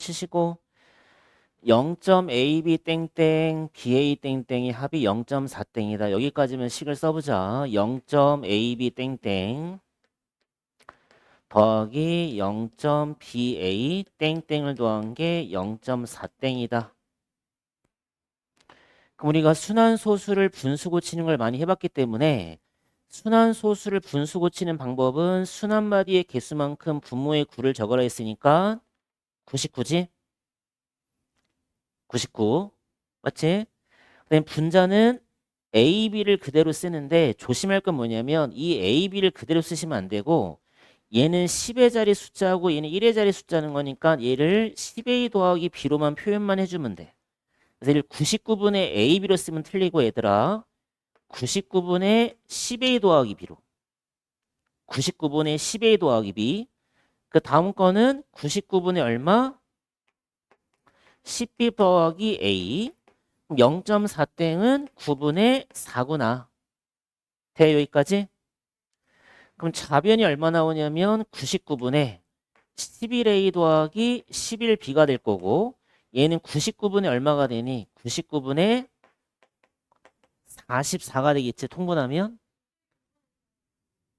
치시고 0.ab 땡땡 ba 땡땡이 합이 0.4땡이다. 여기까지만 식을 써보자. 0.ab 땡땡 더하기 0.ba 땡땡을 더한 게 0.4땡이다. 그럼 우리가 순환소수를 분수 고치는 걸 많이 해봤기 때문에 순환소수를 분수 고치는 방법은 순환마디의 개수만큼 분모의 구를 적어라 했으니까 99지? 99 맞지? 그다음에 분자는 A, B를 그대로 쓰는데 조심할 건 뭐냐면 이 A, B를 그대로 쓰시면 안 되고 얘는 10의 자리 숫자고 얘는 1의 자리 숫자는 거니까 얘를 10A 더하기 B로만 표현만 해주면 돼. 그래서 얘를 99분의 A, B로 쓰면 틀리고 얘들아 99분의 10A 더하기 B로 99분의 10A 더하기 B 그 다음 거는 99분의 얼마? 10B 더하기 A 0.4땡은 9분의 4구나. 돼 여기까지? 그럼 좌변이 얼마 나오냐면 99분의 11A 더하기 11B가 될 거고 얘는 99분의 얼마가 되니? 99분의 44가 되겠지 통분하면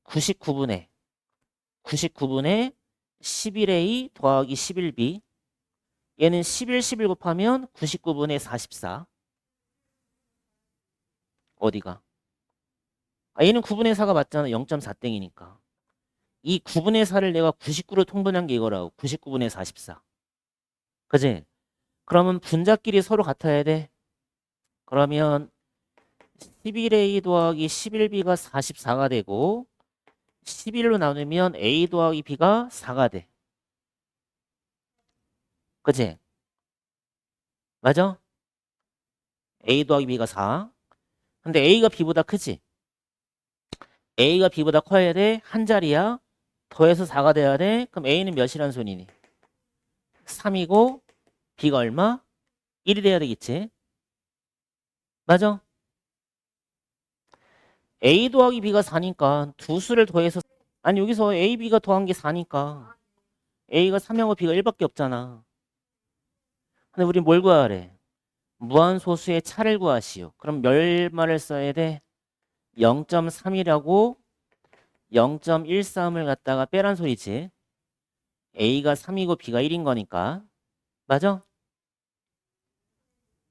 99분의 11A 더하기 11B 얘는 11, 11 곱하면 99분의 44 어디가? 얘는 9분의 4가 맞잖아. 0.4땡이니까. 이 9분의 4를 내가 99로 통분한 게 이거라고. 99분의 44. 그지? 그러면 분자끼리 서로 같아야 돼. 그러면 11A 더하기 11B가 44가 되고 11로 나누면 A 더하기 B가 4가 돼. 그지? 맞아? A 더하기 B가 4. 근데 A가 B보다 크지? A가 B보다 커야 돼. 한 자리야. 더해서 4가 돼야 돼. 그럼 A는 몇이란 소리니? 3이고 B가 얼마? 1이 돼야 되겠지? 맞아? A 더하기 B가 4니까 두 수를 더해서 아니 여기서 A, B가 더한 게 4니까 A가 3하고 B가 1밖에 없잖아. 근데 우리 뭘 구하래? 무한소수의 차를 구하시오. 그럼 몇 말을 써야 돼? 0.3이라고 0.13을 갖다가 빼란 소리지. A가 3이고 B가 1인 거니까. 맞아?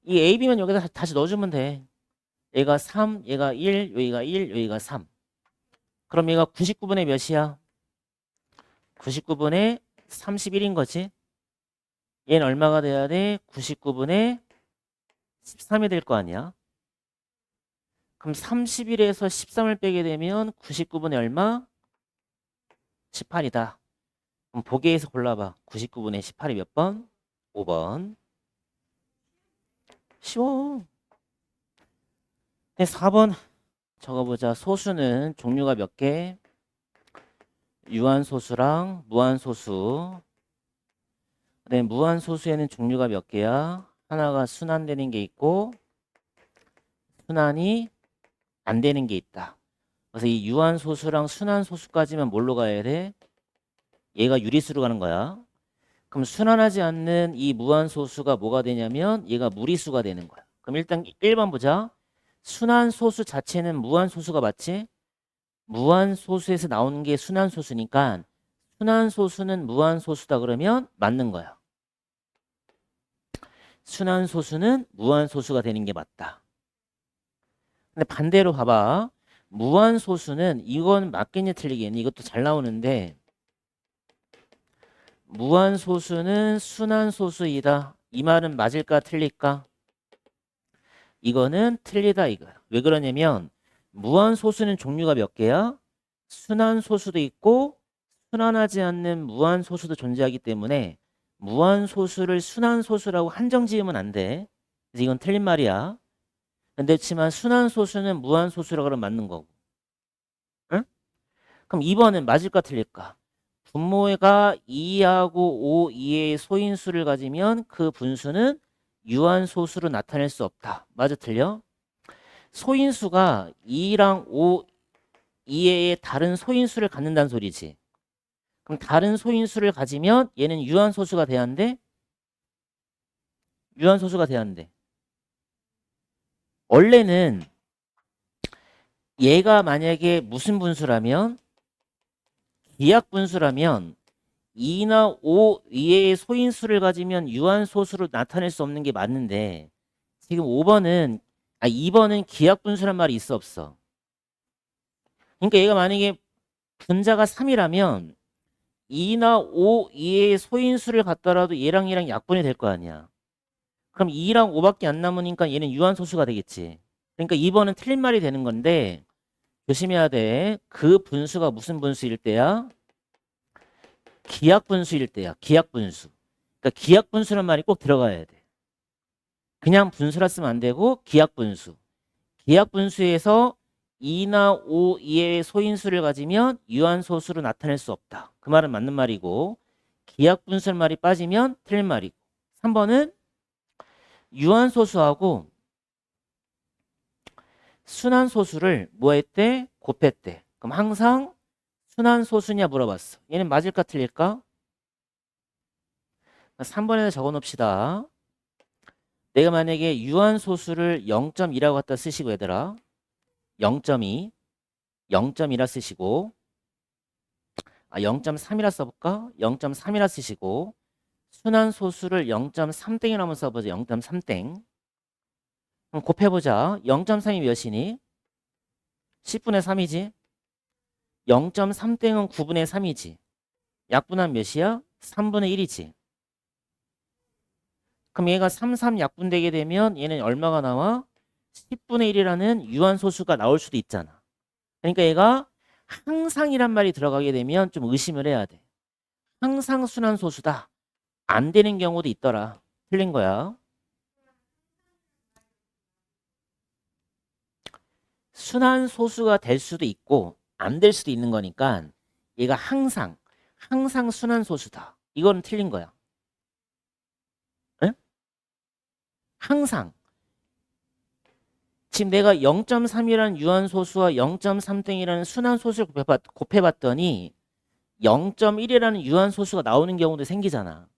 이 A, B만 여기다 다시 넣어주면 돼. 얘가 3, 얘가 1, 여기가 1, 여기가 3. 그럼 얘가 99분의 몇이야? 99분의 31인 거지. 얘는 얼마가 돼야 돼? 99분의 13이 될 거 아니야. 그럼 31에서 13을 빼게 되면 99분의 얼마? 18이다. 그럼 보기에서 골라봐. 99분의 18이 몇 번? 5번. 쉬워. 4번 적어보자. 소수는 종류가 몇 개? 유한소수랑 무한소수. 그다음에 무한소수에는 종류가 몇 개야? 하나가 순환되는 게 있고 순환이 안 되는 게 있다. 그래서 이 유한소수랑 순환소수까지만 뭘로 가야 돼? 얘가 유리수로 가는 거야. 그럼 순환하지 않는 이 무한소수가 뭐가 되냐면 얘가 무리수가 되는 거야. 그럼 일단 1번 보자. 순환소수 자체는 무한소수가 맞지? 무한소수에서 나오는 게 순환소수니까 순환소수는 무한소수다 그러면 맞는 거야. 순환소수는 무한소수가 되는 게 맞다. 근데 반대로 봐봐. 무한소수는 이건 맞겠니 틀리겠니? 이것도 잘 나오는데 무한소수는 순환소수이다. 이 말은 맞을까 틀릴까? 이거는 틀리다 이거야. 왜 그러냐면 무한소수는 종류가 몇 개야? 순환소수도 있고 순환하지 않는 무한소수도 존재하기 때문에 무한소수를 순환소수라고 한정 지으면 안 돼. 그래서 이건 틀린 말이야. 근데 그렇지만 순환소수는 무한소수라고 하면 맞는 거고. 응? 그럼 2번은 맞을까 틀릴까? 분모가 2하고 5 이하의 소인수를 가지면 그 분수는 유한소수로 나타낼 수 없다. 맞아 틀려? 소인수가 2랑 5 이하의 다른 소인수를 갖는다는 소리지. 그럼 다른 소인수를 가지면 얘는 유한소수가 돼야 한대? 유한소수가 돼야 한대. 원래는 얘가 만약에 무슨 분수라면 기약 분수라면 2나 5 이하의 소인수를 가지면 유한소수로 나타낼 수 없는 게 맞는데 지금 2번은 기약 분수란 말이 있어 없어? 그러니까 얘가 만약에 분자가 3이라면 2나 5 이하의 소인수를 갖더라도 얘랑 약분이 될 거 아니야. 그럼 2랑 5밖에 안 남으니까 얘는 유한소수가 되겠지. 그러니까 2번은 틀린 말이 되는 건데 조심해야 돼. 그 분수가 무슨 분수일 때야? 기약 분수일 때야. 기약 분수. 그러니까 기약 분수란 말이 꼭 들어가야 돼. 그냥 분수라 쓰면 안 되고 기약 분수. 기약 분수에서 2나 5 이하의 소인수를 가지면 유한소수로 나타낼 수 없다. 그 말은 맞는 말이고 기약 분수란 말이 빠지면 틀린 말이고 3번은 유한소수하고 순환소수를 뭐 했대? 곱했대. 그럼 항상 순환소수냐 물어봤어. 얘는 맞을까 틀릴까? 3번에다 적어 놓읍시다. 내가 만약에 유한소수를 0.2라고 갖다 쓰시고 얘들아 0.2 0.2라 쓰시고 0.3이라 써볼까? 0.3이라 쓰시고 순환소수를 0.3땡이라 한번 써보자. 0.3땡 그럼 곱해보자. 0.3이 몇이니? 10분의 3이지 0.3땡은 9분의 3이지 약분하면 몇이야? 3분의 1이지 그럼 얘가 3 약분되게 되면 얘는 얼마가 나와? 10분의 1이라는 유한소수가 나올 수도 있잖아. 그러니까 얘가 항상이란 말이 들어가게 되면 좀 의심을 해야 돼. 항상 순환소수다. 안 되는 경우도 있더라. 틀린 거야. 순환소수가 될 수도 있고 안 될 수도 있는 거니까 얘가 항상 순환소수다. 이거는 틀린 거야. 응? 항상. 지금 내가 0.3이라는 유한소수와 0.3땡이라는 순환소수를 곱해봤더니 0.1이라는 유한소수가 나오는 경우도 생기잖아.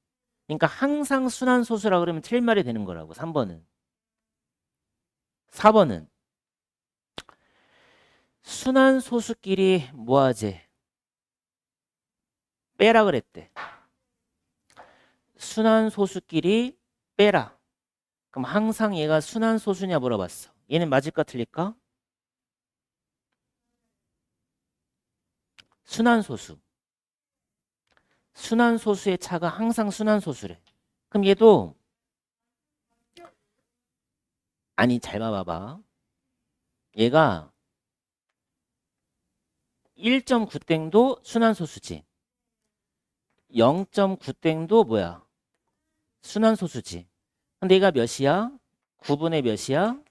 그러니까 항상 순환소수라 그러면 틀린 말이 되는 거라고. 3번은. 4번은 순환소수끼리 뭐하지? 빼라 그랬대. 순환소수끼리 빼라. 그럼 항상 얘가 순환소수냐 물어봤어. 얘는 맞을까 틀릴까? 순환소수. 순환소수의 차가 항상 순환소수래. 그럼 얘도 아니 잘 봐봐. 얘가 1.9땡도 순환소수지. 0.9땡도 뭐야? 순환소수지. 근데 얘가 몇이야? 9분의 몇이야?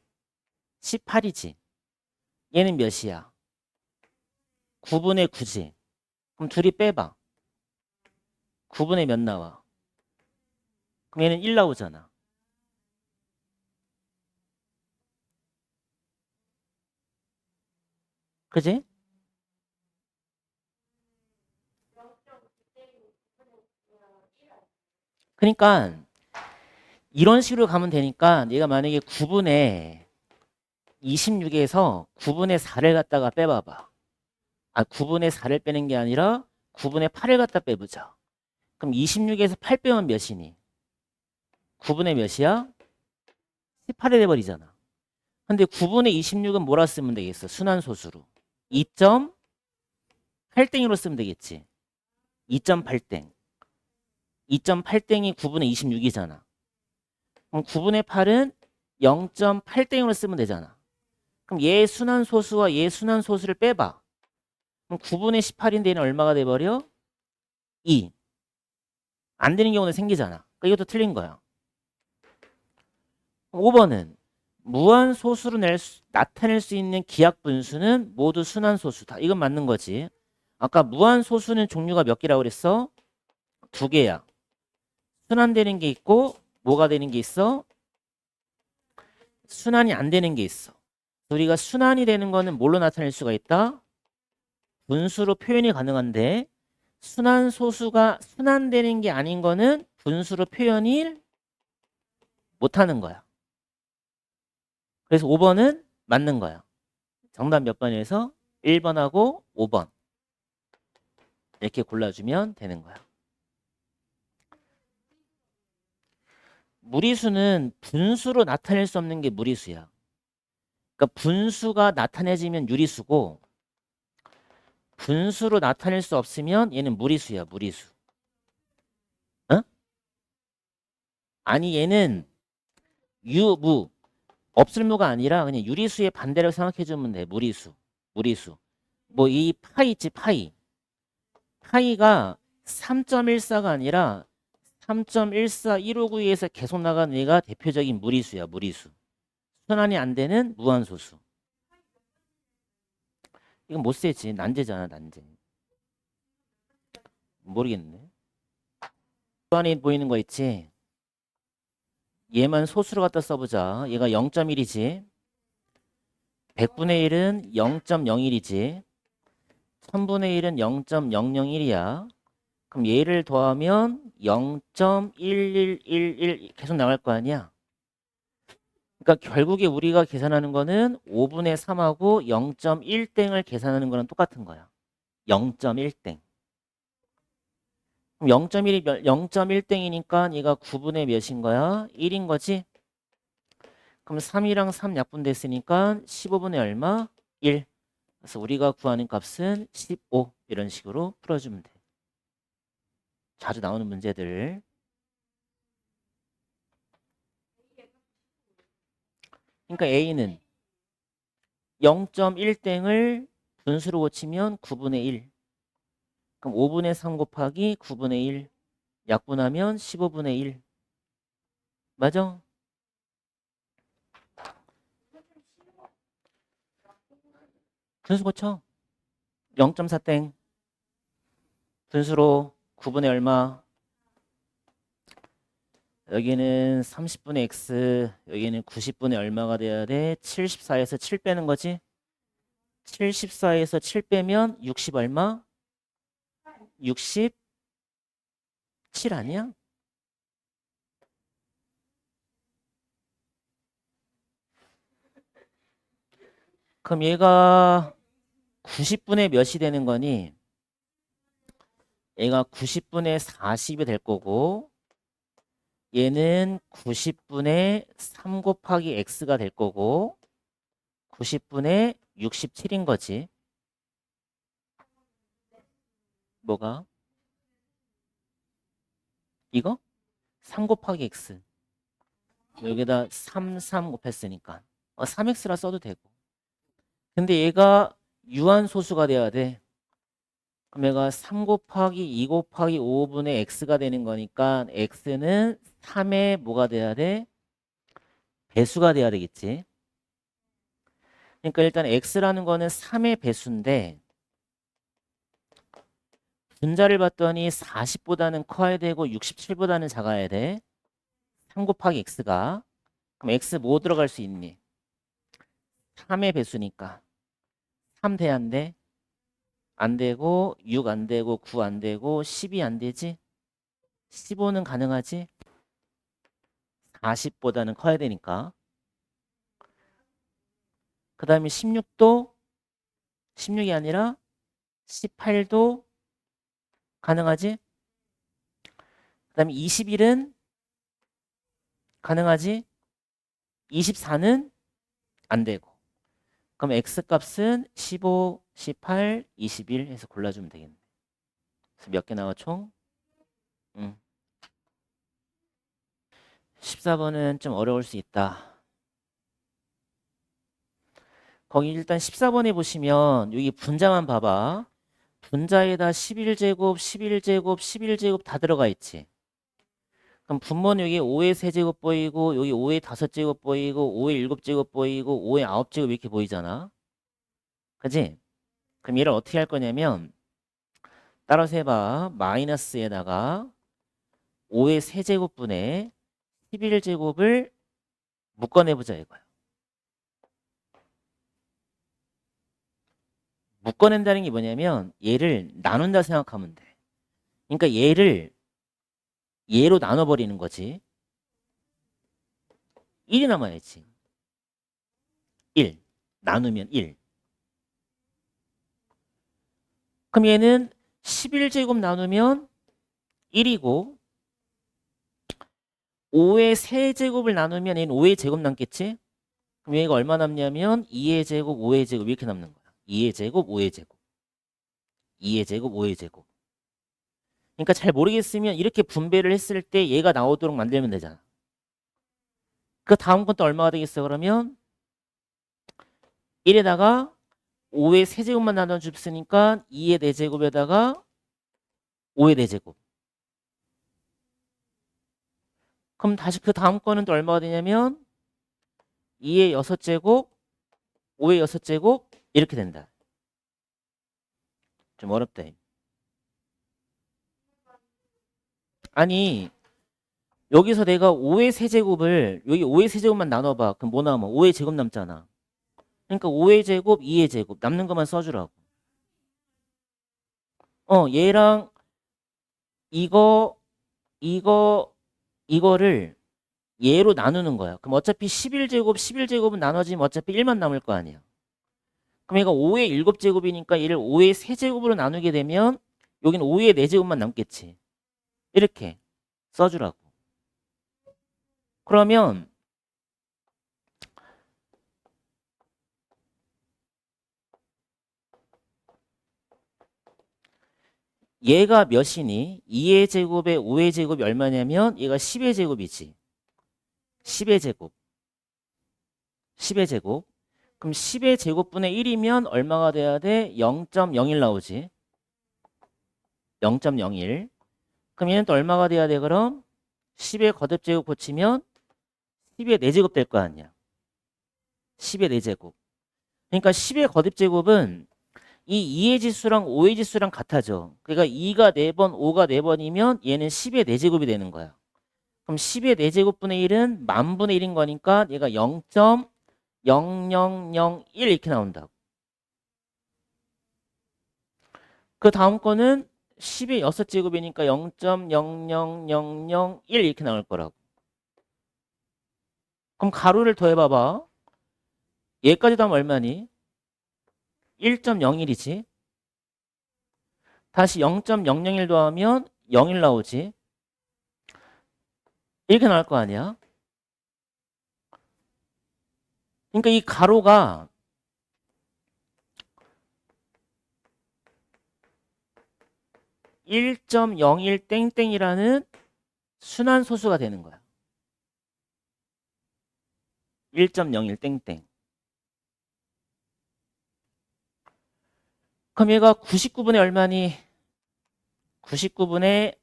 18이지. 얘는 몇이야? 9분의 9지. 그럼 둘이 빼봐. 9분의 몇 나와? 그럼 얘는 1 나오잖아. 그지? 그러니까 이런 식으로 가면 되니까 얘가 만약에 9분의 26에서 9분의 4를 갖다가 빼봐봐. 9분의 4를 빼는 게 아니라 9분의 8을 갖다 빼보자. 그럼 26에서 8 빼면 몇이니? 9분의 몇이야? 18이 돼버리잖아. 근데 9분의 26은 뭐라 쓰면 되겠어? 순환소수로. 2.8땡으로 쓰면 되겠지. 2.8땡. 2.8땡이 9분의 26이잖아. 그럼 9분의 8은 0.8땡으로 쓰면 되잖아. 그럼 얘 순환소수와 얘 순환소수를 빼봐. 그럼 9분의 18인데 얘는 얼마가 돼버려? 2. 안 되는 경우는 생기잖아. 그러니까 이것도 틀린 거야. 5번은 무한소수로 나타낼 수 있는 기하분수는 모두 순환소수다. 이건 맞는 거지. 아까 무한소수는 종류가 몇 개라고 그랬어? 2개야. 순환되는 게 있고 뭐가 되는 게 있어? 순환이 안 되는 게 있어. 우리가 순환이 되는 거는 뭘로 나타낼 수가 있다? 분수로 표현이 가능한데 순환소수가 순환되는 게 아닌 거는 분수로 표현이 못하는 거야. 그래서 5번은 맞는 거야. 정답 몇 번에서 1번하고 5번 이렇게 골라주면 되는 거야. 무리수는 분수로 나타낼 수 없는 게 무리수야. 그러니까 분수가 나타내지면 유리수고 분수로 나타낼 수 없으면 얘는 무리수야. 무리수. 어? 아니 얘는 유무 없을 무가 아니라 그냥 유리수의 반대로 생각해 주면 돼. 무리수. 무리수. 뭐 이 파이 있지 파이. 파이가 3.14가 아니라 3.14159에서 계속 나가는 얘가 대표적인 무리수야. 무리수. 순환이 안 되는 무한소수. 이건 못 세지. 난제잖아. 난제. 모르겠네. 순환이 보이는 거 있지. 얘만 소수로 갖다 써보자. 얘가 0.1이지. 100분의 1은 0.01이지. 1000분의 1은 0.001이야. 그럼 얘를 더하면 0.1111 계속 나갈 거 아니야. 그러니까 결국에 우리가 계산하는 거는 5분의 3하고 0.1땡을 계산하는 거랑 똑같은 거야. 0.1땡. 그럼 0.1이 0.1땡이니까 얘가 9분의 몇인 거야? 1인 거지? 그럼 3이랑 3 약분됐으니까 15분의 얼마? 1. 그래서 우리가 구하는 값은 15. 이런 식으로 풀어주면 돼. 자주 나오는 문제들. 그러니까 A는 0.1땡을 분수로 고치면 9분의 1. 그럼 5분의 3 곱하기 9분의 1. 약분하면 15분의 1. 맞아? 분수 고쳐. 0.4땡. 분수로 9분의 얼마? 여기는 30분의 x, 여기는 90분의 얼마가 돼야 돼? 74에서 7 빼는 거지? 74에서 7 빼면 60 얼마? 67 아니야? 그럼 얘가 90분의 몇이 되는 거니? 얘가 90분의 40이 될 거고 얘는 90분의 3 곱하기 x가 될 거고 90분의 67인 거지. 뭐가? 이거? 3 곱하기 x. 여기다 3 곱했으니까 3x라 써도 되고. 근데 얘가 유한소수가 돼야 돼. 그럼 얘가 3 곱하기 2 곱하기 5분의 x가 되는 거니까 x는 3의 뭐가 돼야 돼? 배수가 돼야 되겠지. 그러니까 일단 x라는 거는 3의 배수인데 분자를 봤더니 40보다는 커야 되고 67보다는 작아야 돼. 3 곱하기 x가. 그럼 x 뭐 들어갈 수 있니? 3의 배수니까 3 돼야 안 돼? 안 되고 6 안 되고 9 안 되고 10이 안 되지? 15는 가능하지? 40보다는 커야 되니까. 그 다음에 16도 16이 아니라 18도 가능하지? 그 다음에 21은 가능하지? 24는 안 되고. 그럼 x값은 15, 18, 21 해서 골라주면 되겠네. 그래서 몇 개 나와 총? 14번은 좀 어려울 수 있다. 거기 일단 14번에 보시면 여기 분자만 봐봐. 분자에다 11제곱, 11제곱, 11제곱 다 들어가 있지. 그럼 분모는 여기 5의 세제곱 보이고 여기 5의 5제곱 보이고 5의 7제곱 보이고 5의 9제곱 이렇게 보이잖아. 그지? 그럼 얘를 어떻게 할 거냐면 따라서 해봐. 마이너스에다가 5의 세제곱분의 11제곱을 묶어내보자 이거야. 묶어낸다는 게 뭐냐면 얘를 나눈다 생각하면 돼. 그러니까 얘를 얘로 나눠버리는 거지. 1이 남아야지. 1 나누면 1. 그럼 얘는 11제곱 나누면 1이고 5의 세제곱을 나누면 얘는 5의 제곱 남겠지? 그럼 얘가 얼마 남냐면 2의 제곱, 5의 제곱 이렇게 남는 거야. 2의 제곱, 5의 제곱. 2의 제곱, 5의 제곱. 그러니까 잘 모르겠으면 이렇게 분배를 했을 때 얘가 나오도록 만들면 되잖아. 그 다음 건 또 얼마가 되겠어? 그러면 1에다가 5의 세제곱만 나눠줬으니까 2의 4제곱에다가 5의 4제곱. 그럼 다시 그 다음 거는 또 얼마가 되냐면 2의 6제곱, 5의 6제곱 이렇게 된다. 좀 어렵다. 아니 여기서 내가 5의 세제곱을 여기 5의 세제곱만 나눠봐. 그럼 뭐 남아? 5의 제곱 남잖아. 그러니까 5의 제곱, 2의 제곱 남는 것만 써주라고. 얘랑 이거를 얘로 나누는 거야. 그럼 어차피 11제곱은 나눠지면 어차피 1만 남을 거 아니야. 그럼 얘가 5의 7제곱이니까 얘를 5의 세제곱으로 나누게 되면 여기는 5의 4제곱만 남겠지. 이렇게 써주라고. 그러면 얘가 몇이니? 2의 제곱에 5의 제곱이 얼마냐면 얘가 10의 제곱이지. 10의 제곱. 10의 제곱. 그럼 10의 제곱분의 1이면 얼마가 돼야 돼? 0.01 나오지. 0.01. 그럼 얘는 또 얼마가 돼야 돼? 그럼 10의 거듭제곱 고치면 10의 4제곱 될 거 아니야. 10의 4제곱. 그러니까 10의 거듭제곱은 이 2의 지수랑 5의 지수랑 같아져. 그러니까 2가 4번, 5가 4번이면 얘는 10의 4제곱이 되는 거야. 그럼 10의 4제곱분의 1은 만분의 1인 거니까 얘가 0.0001 이렇게 나온다고. 그 다음 거는 10의 6제곱이니까 0.00001 이렇게 나올 거라고. 그럼 가로를 더해봐봐. 얘까지도 하면 얼마니? 1.01이지. 다시 0.001 더하면 01 나오지. 이렇게 나올 거 아니야. 그러니까 이 가로가 1.01 땡땡이라는 순환소수가 되는 거야. 1.01 땡땡. 그럼 얘가 99분의 얼마니? 99분의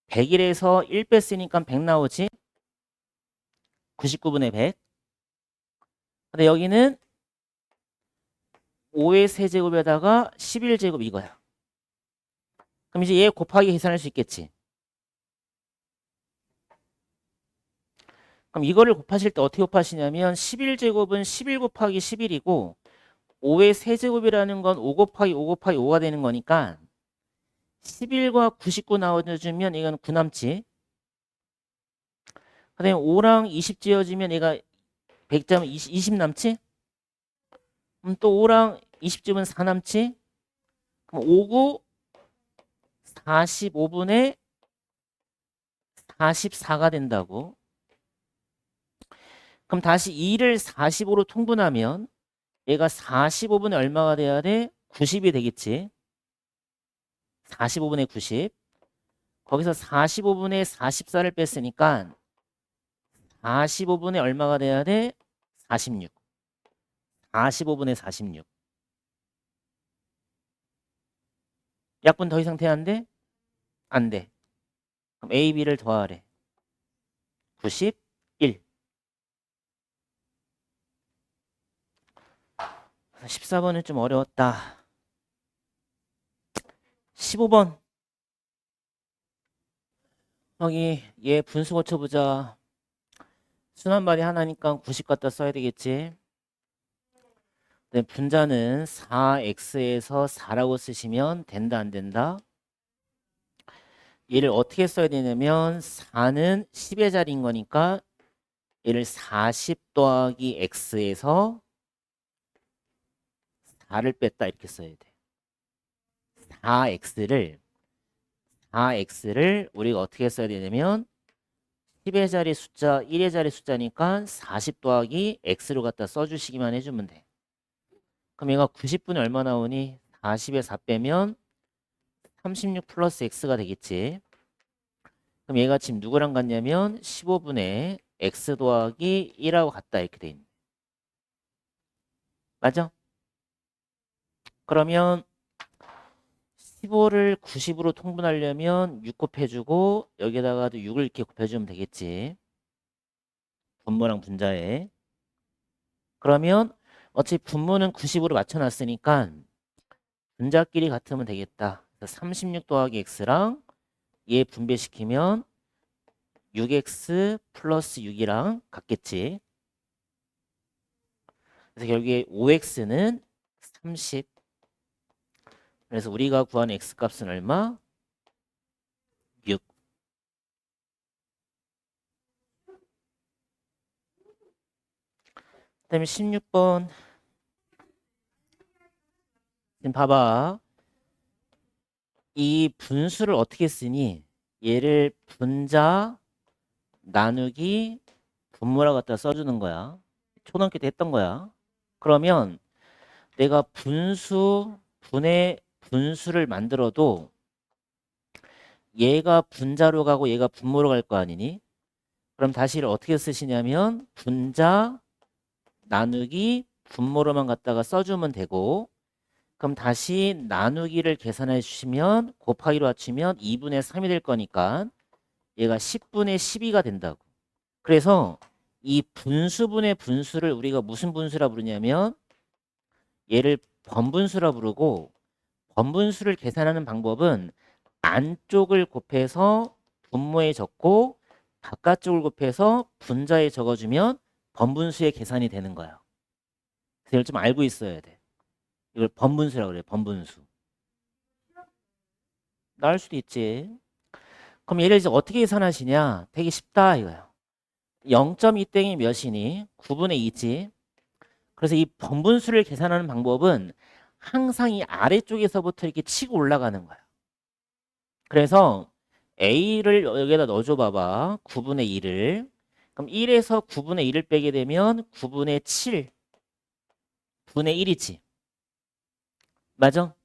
100일에서 1 뺐으니까 100 나오지? 99분의 100. 근데 여기는 5의 세제곱에다가 11제곱 이거야. 그럼 이제 얘 곱하기 계산할 수 있겠지? 그럼 이거를 곱하실 때 어떻게 곱하시냐면 11제곱은 11 곱하기 11이고 5의 세제곱이라는 건 5 곱하기 5 곱하기 5가 되는 거니까 11과 99 나와주면 이건 9 남지. 그 다음에 5랑 20 지어지면 얘가 100자면 20 남지? 그럼 또 5랑 20 지으면 4 남지? 그럼 5, 9, 45분의 44가 된다고. 그럼 다시 2를 45로 통분하면 얘가 45분의 얼마가 돼야 돼? 90이 되겠지. 45분의 90. 거기서 45분의 44를 뺐으니까 45분의 얼마가 돼야 돼? 46. 45분의 46. 약분 더 이상 돼? 안 돼? 안 돼. 그럼 A, B를 더하래. 91. 14번은 좀 어려웠다. 15번. 여기 얘 분수 고쳐보자. 순환말이 하나니까 90 갖다 써야 되겠지. 네, 분자는 4x에서 4라고 쓰시면 된다 안 된다? 얘를 어떻게 써야 되냐면 4는 10의 자리인 거니까 얘를 40 더하기 x에서 4를 뺐다 이렇게 써야 돼. 4x를 우리가 어떻게 써야 되냐면 10의 자리 숫자 1의 자리 숫자니까 40 더하기 x로 갖다 써주시기만 해주면 돼. 그럼 얘가 90분에 얼마 나오니? 40에 4 빼면 36 플러스 x가 되겠지. 그럼 얘가 지금 누구랑 같냐면 15분의 x 더하기 1하고 같다 이렇게 돼 있네. 맞아? 그러면 15를 90으로 통분하려면 6 곱해주고 여기다가도 6을 이렇게 곱해주면 되겠지. 분모랑 분자에. 그러면 어차피 분모는 90으로 맞춰놨으니까 분자끼리 같으면 되겠다. 36 더하기 x랑 얘 분배시키면 6x 플러스 6이랑 같겠지. 그래서 결국에 5x는 30. 그래서 우리가 구한 x값은 얼마? 6. 그 다음에 16번. 지금 봐봐. 이 분수를 어떻게 쓰니? 얘를 분자 나누기 분모라고 갖다 써주는 거야. 초등학교 때 했던 거야. 그러면 내가 분의 분수를 만들어도 얘가 분자로 가고 얘가 분모로 갈 거 아니니? 그럼 다시 이를 어떻게 쓰시냐면 분자 나누기 분모로만 갖다가 써주면 되고, 그럼 다시 나누기를 계산해 주시면 곱하기로 합치면 2분의 3이 될 거니까 얘가 10분의 12가 된다고. 그래서 이 분수분의 분수를 우리가 무슨 분수라 부르냐면 얘를 번분수라 부르고, 번분수를 계산하는 방법은 안쪽을 곱해서 분모에 적고 바깥쪽을 곱해서 분자에 적어주면 번분수의 계산이 되는 거야. 그래서 이걸 좀 알고 있어야 돼. 이걸 번분수라고 그래. 번분수. 나올 수도 있지. 그럼 얘를 이제 어떻게 계산하시냐? 되게 쉽다 이거야. 0.2땡이 몇이니? 9분의 2지. 그래서 이 번분수를 계산하는 방법은 항상 이 아래쪽에서부터 이렇게 치고 올라가는 거야. 그래서 A를 여기다 넣어줘 봐봐. 9분의 2를. 그럼 1에서 9분의 2를 빼게 되면 9분의 7 분의 1이지. 맞아?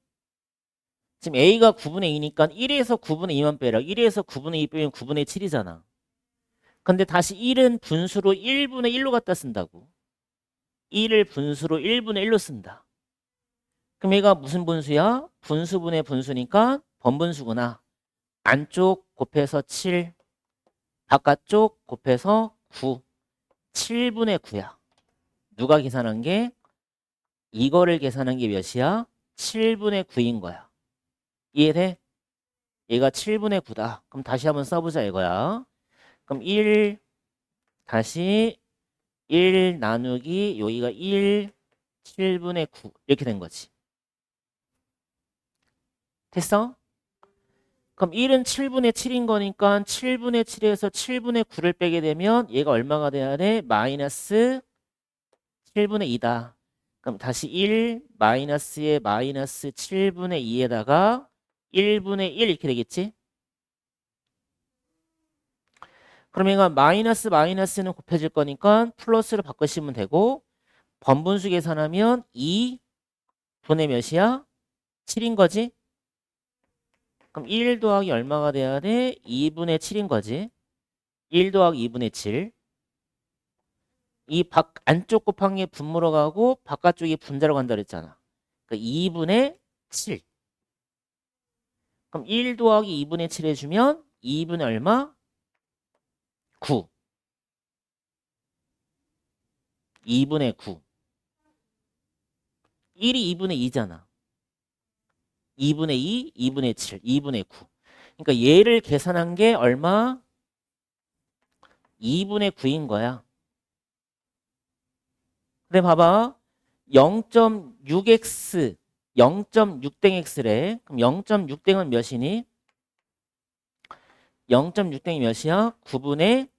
지금 A가 9분의 2니까 1에서 9분의 2만 빼라. 1에서 9분의 2 빼면 9분의 7이잖아. 근데 다시 1은 분수로 1분의 1로 갖다 쓴다고. 1을 분수로 1분의 1로 쓴다. 그럼 얘가 무슨 분수야? 분수분의 분수니까 번분수구나. 안쪽 곱해서 7, 바깥쪽 곱해서 9. 7분의 9야. 누가 계산한 게? 이거를 계산한 게 몇이야? 7분의 9인 거야. 이해돼? 얘가 7분의 9다. 그럼 다시 한번 써보자 이거야. 그럼 1 다시 1 나누기 여기가 1 7분의 9 이렇게 된 거지. 됐어? 그럼 1은 7분의 7인 거니까 7분의 7에서 7분의 9를 빼게 되면 얘가 얼마가 돼야 돼? 마이너스 7분의 2다. 그럼 다시 1 마이너스에 마이너스 7분의 2에다가 1분의 1 이렇게 되겠지? 그럼 얘가 마이너스 마이너스는 곱해질 거니까 플러스로 바꾸시면 되고, 번분수 계산하면 2분의 몇이야? 7인 거지? 그럼 1 더하기 얼마가 돼야 돼? 2분의 7인 거지. 1 더하기 2분의 7. 이 안쪽 곱한 게 분모로 가고 바깥쪽이 분자로 간다 그랬잖아. 그러니까 2분의 7. 그럼 1 더하기 2분의 7 해주면 2분의 얼마? 9. 2분의 9. 1이 2분의 2잖아. 2분의 2, 2분의 7, 2분의 9. 그러니까 얘를 계산한 게 얼마? 2분의 9인 거야. 근데 봐봐. 0.6x, 0.6땡x래. 그럼 0.6땡은 몇이니? 0.6땡이 몇이야? 9분의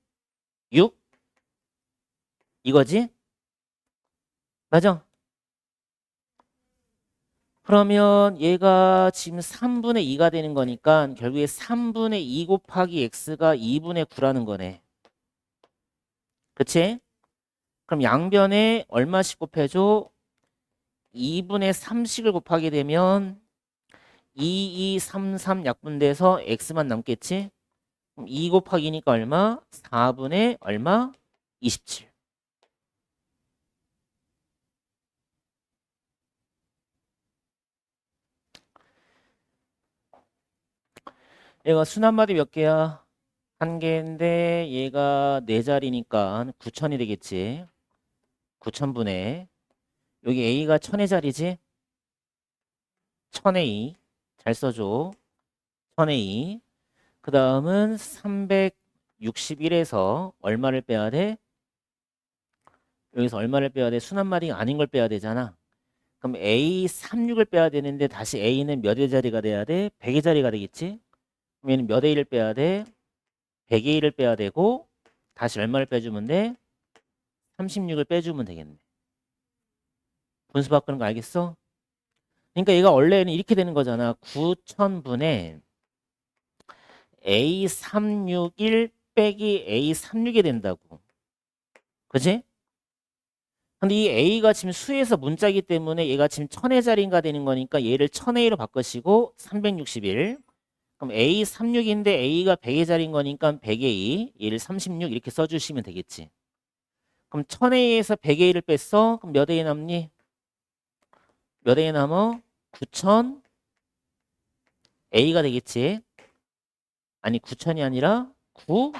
6? 이거지? 맞아? 그러면 얘가 지금 3분의 2가 되는 거니까 결국에 3분의 2 곱하기 x가 2분의 9라는 거네. 그치? 그럼 양변에 얼마씩 곱해줘? 2분의 3씩을 곱하게 되면 2, 2, 3, 3 약분돼서 x만 남겠지? 그럼 2 곱하기니까 얼마? 4분의 얼마? 27. 얘가 순한마디 몇 개야? 한 개인데 얘가 네 자리니까 9천이 되겠지. 9천분의 여기 a가 1000의 자리지? 1000의 2. 잘 써줘. 1000의 2. 그 다음은 361에서 얼마를 빼야 돼? 여기서 얼마를 빼야 돼? 순한마디가 아닌 걸 빼야 되잖아. 그럼 a 36을 빼야 되는데 다시 a는 몇의 자리가 돼야 돼? 100의 자리가 되겠지? 그럼 얘는 몇의 1을 빼야 돼? 100의 1을 빼야 되고 다시 얼마를 빼주면 돼? 36을 빼주면 되겠네. 분수 바꾸는 거 알겠어? 그러니까 얘가 원래는 이렇게 되는 거잖아. 9000분의 A361 빼기 A36이 된다고. 그지? 근데 이 A가 지금 수에서 문자이기 때문에 얘가 지금 1000의 자리인가 되는 거니까 얘를 1000A로 바꾸시고 361. 그럼 A36인데 A가 100의 자리인 거니까 100A, 얘를 36 이렇게 써주시면 되겠지. 그럼 1000A에서 100A를 뺐어? 그럼 몇 A 남니? 몇 A 남어? 9000 A가 되겠지. 아니 9000이 아니라 9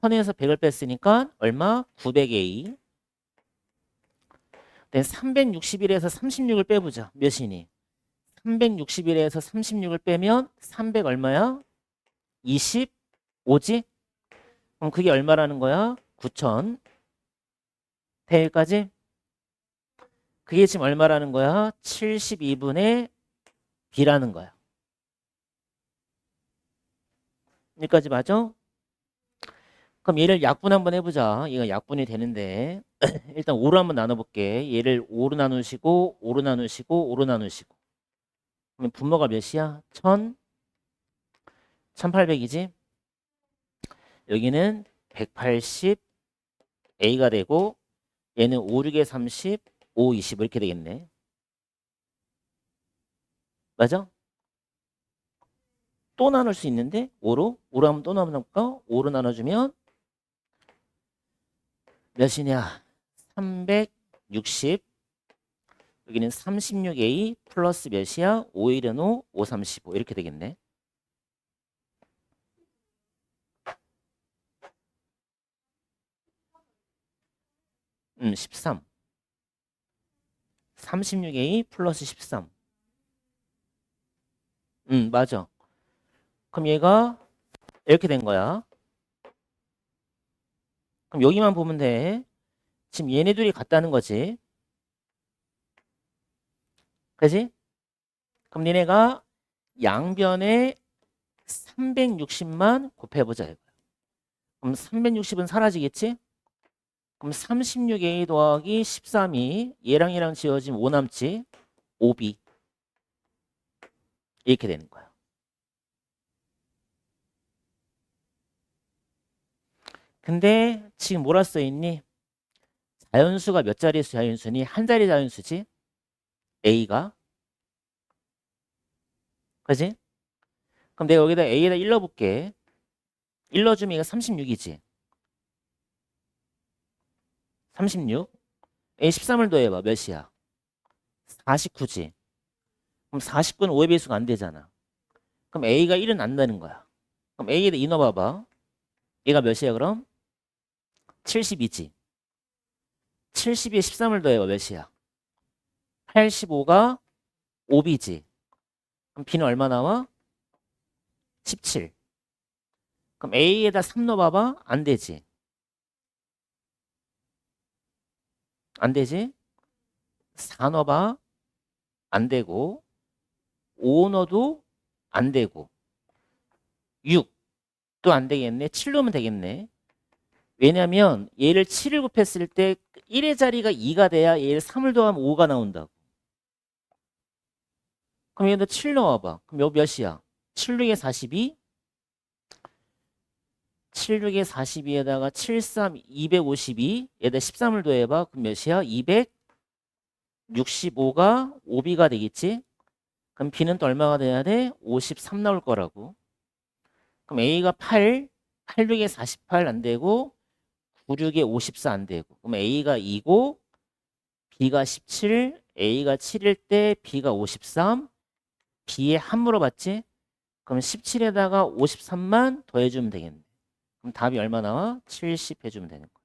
1000에서 100을 뺐으니까 얼마? 900A. 361에서 36을 빼보자. 몇이니? 361에서 36을 빼면 300 얼마야? 25지? 그럼 그게 얼마라는 거야? 9000 대까지? 그게 지금 얼마라는 거야? 72분의 B라는 거야. 여기까지 맞아? 그럼 얘를 약분 한번 해보자. 얘가 약분이 되는데 일단 5로 한번 나눠볼게. 얘를 5로 나누시고 5로 나누시고 5로 나누시고 그러면 분모가 몇이야? 1000 1800이지? 여기는 180A가 되고 얘는 5, 6에 30, 5, 20 이렇게 되겠네. 맞아? 또 나눌 수 있는데 5로 한번 또 나눠볼까? 5로 나눠주면 몇이냐? 360 여기는 36A 플러스 몇이야? 5일은 5, 5, 35 이렇게 되겠네. 13 36A 플러스 13 맞아. 그럼 얘가 이렇게 된 거야. 그럼 여기만 보면 돼. 지금 얘네 둘이 같다는 거지. 그지? 그럼 니네가 양변에 360만 곱해보자. 이거야. 그럼 360은 사라지겠지? 그럼 36A 더하기 13이 얘랑 얘랑 지어지면 5 남지? 5B 이렇게 되는 거야. 근데 지금 뭐라 써있니? 자연수가 몇 자리 자연수니? 한 자리 자연수지? A가. 그지? 그럼 내가 여기다 A에다 일러볼게. 일러주면 이거 36이지? 36. A 13을 더해봐. 몇이야? 49지? 그럼 49는 5의 배수가 안 되잖아. 그럼 A가 1은 안 나는 거야. 그럼 A에다 이 넣어봐봐. 얘가 몇이야 그럼? 72지? 70에 13을 더해봐. 몇이야? 85가 5B지? 그럼 B는 얼마 나와? 17. 그럼 A에다 3 넣어봐봐. 안 되지? 안 되지? 4 넣어봐. 안 되고 5 넣어도 안 되고 6 또 안 되겠네. 7 넣으면 되겠네. 왜냐면 얘를 7을 곱했을 때 1의 자리가 2가 돼야 얘를 3을 더하면 5가 나온다고. 그럼 여기다 7 넣어봐. 그럼 몇이야? 7, 6에 42? 7, 6에 42에다가 7, 3, 252. 얘다 13을 더해봐. 그럼 몇이야? 265가 5B가 되겠지? 그럼 B는 또 얼마가 돼야 돼? 53 나올 거라고. 그럼 A가 8, 8, 6에 48 안 되고 9, 6에 54 안 되고. 그럼 A가 2고 B가 17, A가 7일 때 B가 53, B에 한 물어봤지? 그럼 17에다가 53만 더해주면 되겠네. 그럼 답이 얼마 나와? 70 해주면 되는 거야.